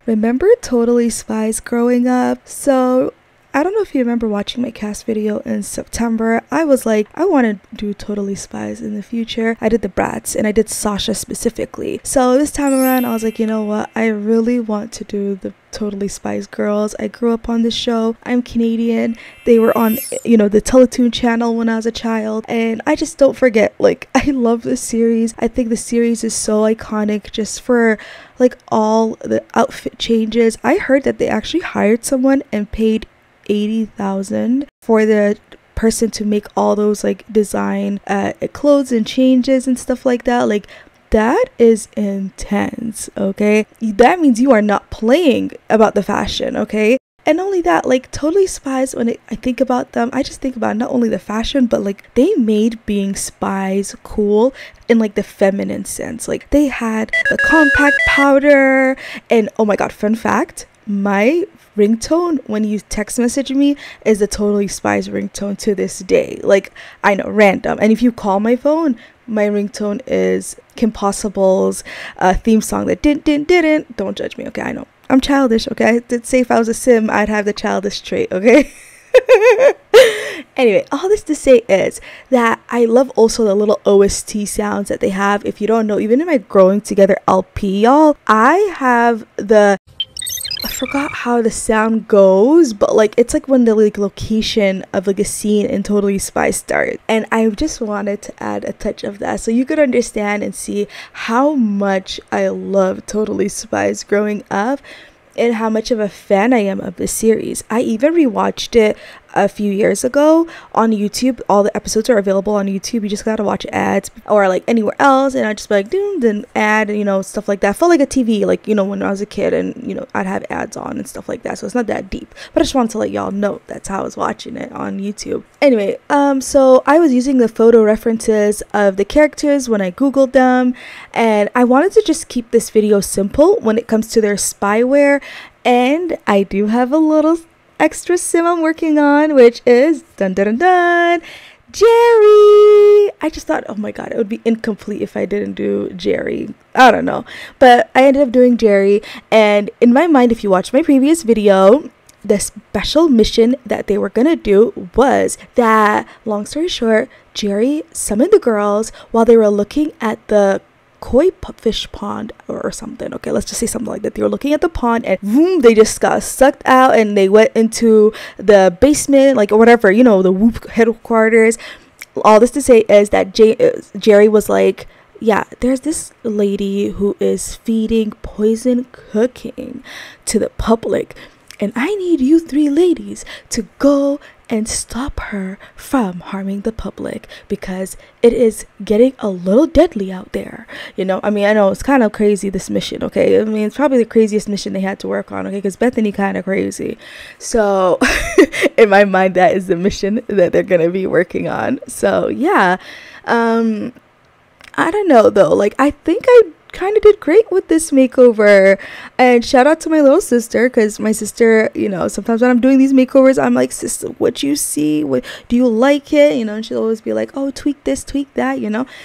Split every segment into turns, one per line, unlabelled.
Remember Totally Spies growing up? So I don't know if you remember watching my cast video in September. I was like, I want to do Totally Spies in the future. I did the Brats and I did Sasha specifically. So this time around, I was like, you know what? I really want to do the Totally Spies girls. I grew up on this show. I'm Canadian. They were on, the Teletoon channel when I was a child. And I just don't forget, like, I love this series. I think the series is so iconic just for like all the outfit changes. I heard that they actually hired someone and paid 80,000 for the person to make all those like design clothes and changes and stuff like that. Like, that is intense. Okay, that means you are not playing about the fashion. Okay, and only that, like, Totally Spies, when I think about them, I just think about not only the fashion, but like they made being spies cool in like the feminine sense. Like, they had the compact powder, and oh my god, fun fact, my ringtone when you text message me is the Totally Spies ringtone to this day. Like, I know, random. And if you call my phone, my ringtone is Kim Possible's theme song that didn't. Don't judge me, okay? I know I'm childish, okay? I did say if I was a sim, I'd have the childish trait, okay? Anyway, all this to say is that I love also the little OST sounds that they have. If you don't know, even in my Growing Together LP, y'all, I have I forgot how the sound goes, but like it's like when the like location of like a scene in Totally Spies starts, and I just wanted to add a touch of that so you could understand and see how much I love Totally Spies growing up and how much of a fan I am of this series. I even rewatched it a few years ago on YouTube. All the episodes are available on YouTube. You just gotta watch ads or like anywhere else, and I just be like then ad, stuff like that. Felt like a TV, like when I was a kid, and I'd have ads on and stuff like that. So it's not that deep, but I just wanted to let y'all know that's how I was watching it on YouTube. Anyway, so I was using the photo references of the characters when I googled them, and I wanted to just keep this video simple when it comes to their spyware. And I do have a little extra sim I'm working on, which is dun dun dun dun, Jerry. I just thought, oh my god, it would be incomplete if I didn't do Jerry. I don't know, but I ended up doing Jerry. And in my mind, if you watch my previous video, the special mission that they were gonna do was that, long story short, Jerry summoned the girls while they were looking at the koi fish pond or something. Okay, let's just say something like that. They were looking at the pond, and boom, they just got sucked out and they went into the basement, like, or whatever, the Whoop headquarters. All this to say is that Jerry was like, yeah, there's this lady who is feeding poison cooking to the public, and I need you three ladies to go and stop her from harming the public because it is getting a little deadly out there. I know it's kind of crazy, this mission, okay? It's probably the craziest mission they had to work on, okay? Because Bethany kind of crazy. So in my mind, that is the mission that they're gonna be working on. So yeah, I don't know though. Like, I think I kind of did great with this makeover, and shout out to my little sister, because my sister, sometimes when I'm doing these makeovers, I'm like, sister, what you see, what do you like it, and she'll always be like, oh, tweak this, tweak that,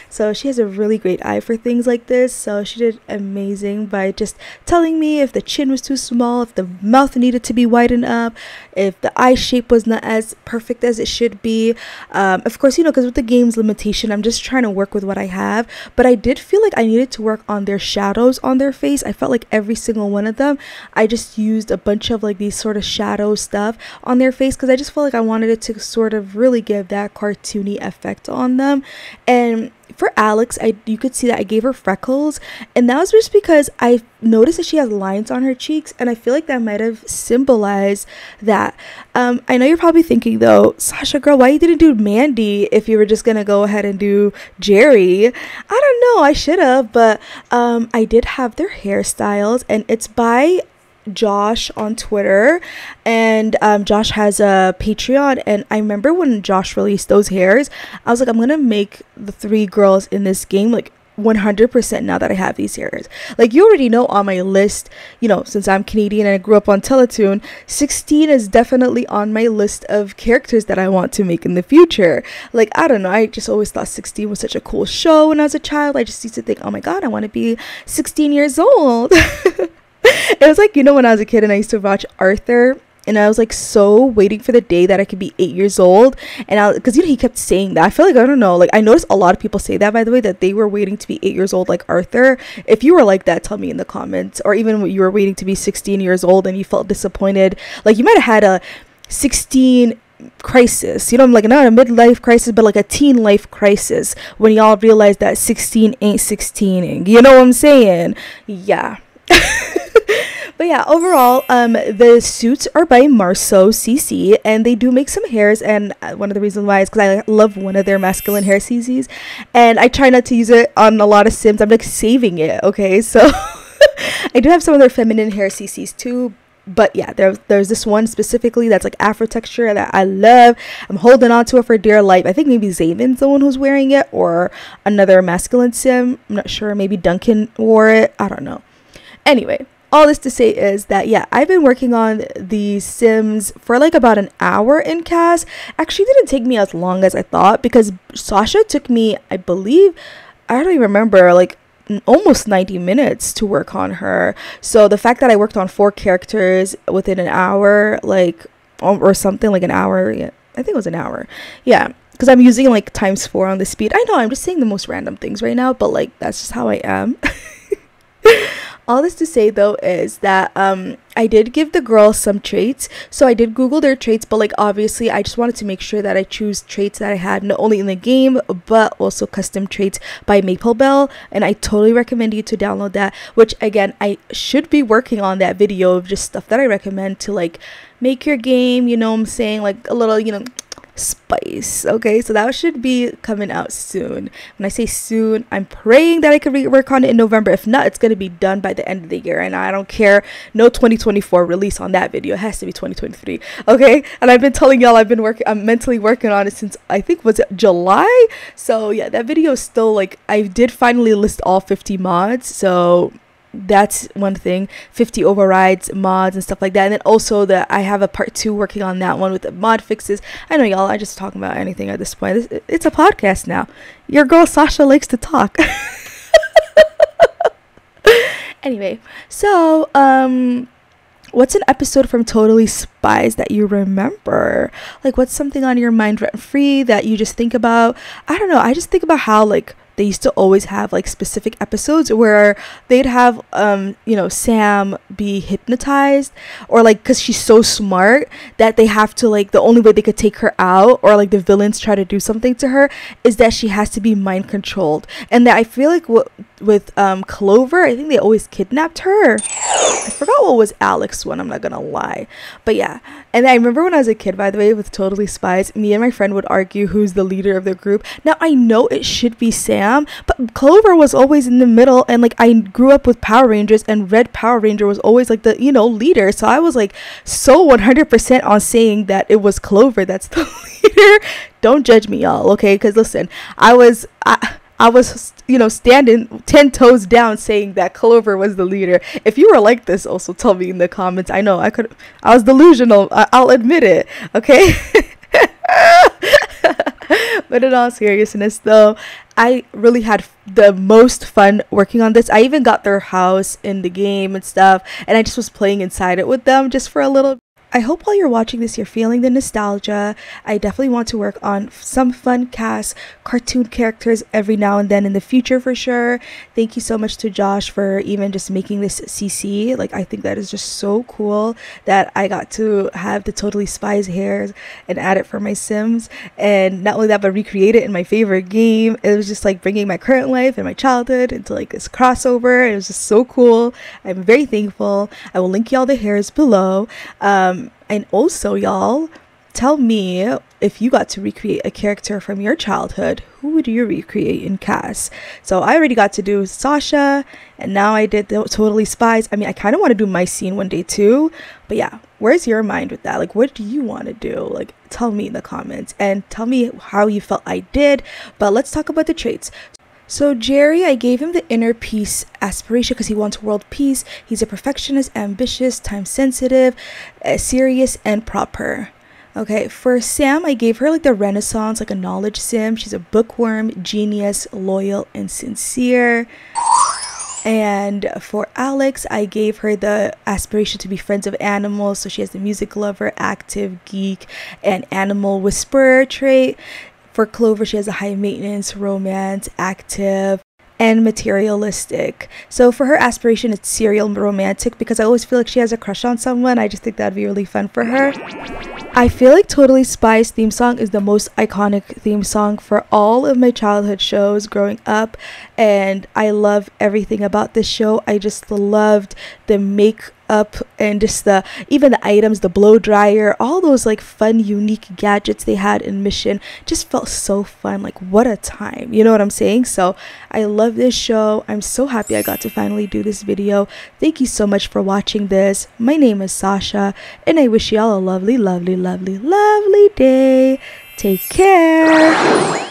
so she has a really great eye for things like this. So she did amazing by just telling me if the chin was too small, if the mouth needed to be widened up, if the eye shape was not as perfect as it should be. Of course, because with the game's limitation, I'm just trying to work with what I have, but I did feel like I needed to work on their shadows on their face. I felt like every single one of them, I just used a bunch of like these sort of shadow stuff on their face because I just felt like I wanted it to sort of really give that cartoony effect on them. And for Alex, you could see that I gave her freckles, and that was just because I noticed that she has lines on her cheeks, and I feel like that might have symbolized that. I know you're probably thinking though, Sasha girl, why you didn't do Mandy if you were just gonna go ahead and do Jerry? I don't know, I should have, but I did have their hairstyles, and it's by Josh on Twitter, and Josh has a Patreon. And I remember when Josh released those hairs, I was like, I'm gonna make the three girls in this game like 100% now that I have these hairs. Like, you already know on my list, you know, since I'm Canadian and I grew up on Teletoon, 16 is definitely on my list of characters that I want to make in the future. Like, I don't know, I just always thought 16 was such a cool show when I was a child. I just used to think, oh my god, I want to be 16 years old. It was like, you know, when I was a kid and I used to watch Arthur, and I was like so waiting for the day that I could be 8 years old. And because, you know, he kept saying that. I feel like, I don't know, like, I noticed a lot of people say that, by the way, that they were waiting to be 8 years old like Arthur. If you were like that, tell me in the comments. Or even when you were waiting to be 16 years old and you felt disappointed, like you might have had a 16 crisis, you know, like not a midlife crisis, but like a teen life crisis, when y'all realized that 16 ain't 16ing, you know what I'm saying? Yeah. But yeah, overall, the suits are by Marceau CC, and they do make some hairs, and one of the reasons why is because I love one of their masculine hair CCs, and I try not to use it on a lot of Sims. I'm like saving it, okay? So I do have some of their feminine hair CCs too, but yeah, there's this one specifically that's like Afro texture that I love. I'm holding on to it for dear life. I think maybe Zaven's the one who's wearing it, or another masculine Sim. I'm not sure. Maybe Duncan wore it. I don't know. Anyway, all this to say is that, yeah, I've been working on the Sims for like about an hour in CAS. Actually, it didn't take me as long as I thought, because Sasha took me, I believe, I don't even remember, like almost 90 minutes to work on her. So the fact that I worked on 4 characters within an hour, like, or something like an hour, yeah, I think it was an hour. Yeah, because I'm using like ×4 on the speed. I know, I'm just saying the most random things right now, but like that's just how I am. All this to say though is that I did give the girls some traits. So I did Google their traits, but like obviously I just wanted to make sure that I choose traits that I had not only in the game but also custom traits by Maple Bell, and I totally recommend you to download that, which again, I should be working on that video of just stuff that I recommend to like make your game, you know what I'm saying, like a little, you know, spice. Okay, so that should be coming out soon. When I say soon, I'm praying that I can work on it in November. If not, it's going to be done by the end of the year, and I don't care, no 2024 release on that video. It has to be 2023. Okay, and I've been telling y'all I'm mentally working on it since, I think, was it July? So yeah, that video is still like, I did finally list all 50 mods, so that's one thing, 50 overrides, mods and stuff like that. And then also that I have a part 2 working on that one with the mod fixes. I know y'all, I just talking about anything at this point. It's a podcast now. Your girl Sasha likes to talk. Anyway, so what's an episode from Totally Spies that you remember? Like, what's something on your mind rent free that you just think about? I don't know, I just think about how like they used to always have like specific episodes where they'd have you know, Sam be hypnotized, or like, because she's so smart that they have to, like, the only way they could take her out, or like the villains try to do something to her, is that she has to be mind controlled. And that I feel like with Clover, I think they always kidnapped her. I forgot what was Alex's one, I'm not gonna lie, but yeah. And I remember when I was a kid, by the way, with Totally Spies, me and my friend would argue who's the leader of the group. Now I know it should be Sam, but Clover was always in the middle, and like I grew up with Power Rangers, and Red Power Ranger was always like the, you know, leader. So I was like so 100% on saying that it was Clover that's the leader. Don't judge me, y'all, okay? Because listen, I was, you know, standing 10 toes down saying that Clover was the leader. If you were like this, also tell me in the comments. I know I was delusional. I'll admit it, okay? But in all seriousness though, I really had the most fun working on this. I even got their house in the game and stuff, and I just was playing inside it with them just for a little. I hope while you're watching this, you're feeling the nostalgia. I definitely want to work on some fun cast cartoon characters every now and then in the future for sure. Thank you so much to Josh for even just making this CC. Like, I think that is just so cool that I got to have the Totally Spies hairs and add it for my Sims. And not only that, but recreate it in my favorite game. It was just like bringing my current life and my childhood into like this crossover. It was just so cool. I'm very thankful. I will link y'all the hairs below. And also, y'all, tell me if you got to recreate a character from your childhood, who would you recreate in CAS? So I already got to do Sasha, and now I did the Totally Spies. I mean, I kind of want to do my scene one day too, but yeah, where's your mind with that? Like, what do you want to do? Like, tell me in the comments, and tell me how you felt I did. But let's talk about the traits. So Jerry, I gave him the inner peace aspiration because he wants world peace. He's a perfectionist, ambitious, time sensitive, serious, and proper. Okay, for Sam, I gave her like the Renaissance, like a knowledge sim. She's a bookworm, genius, loyal, and sincere. And for Alex, I gave her the aspiration to be friends of animals. So she has the music lover, active, geek, and animal whisperer trait. For Clover, she has a high maintenance, romance, active, and materialistic. So for her aspiration, it's serial romantic because I always feel like she has a crush on someone. I just think that'd be really fun for her. I feel like Totally Spies theme song is the most iconic theme song for all of my childhood shows growing up, and I love everything about this show. I just loved the makeup and just even the items, the blow dryer, all those like fun unique gadgets they had in Mission just felt so fun. Like, what a time, you know what I'm saying? So I love this show. I'm so happy I got to finally do this video. Thank you so much for watching this. My name is Sasha, and I wish y'all a lovely, lovely, lovely, lovely day. Take care.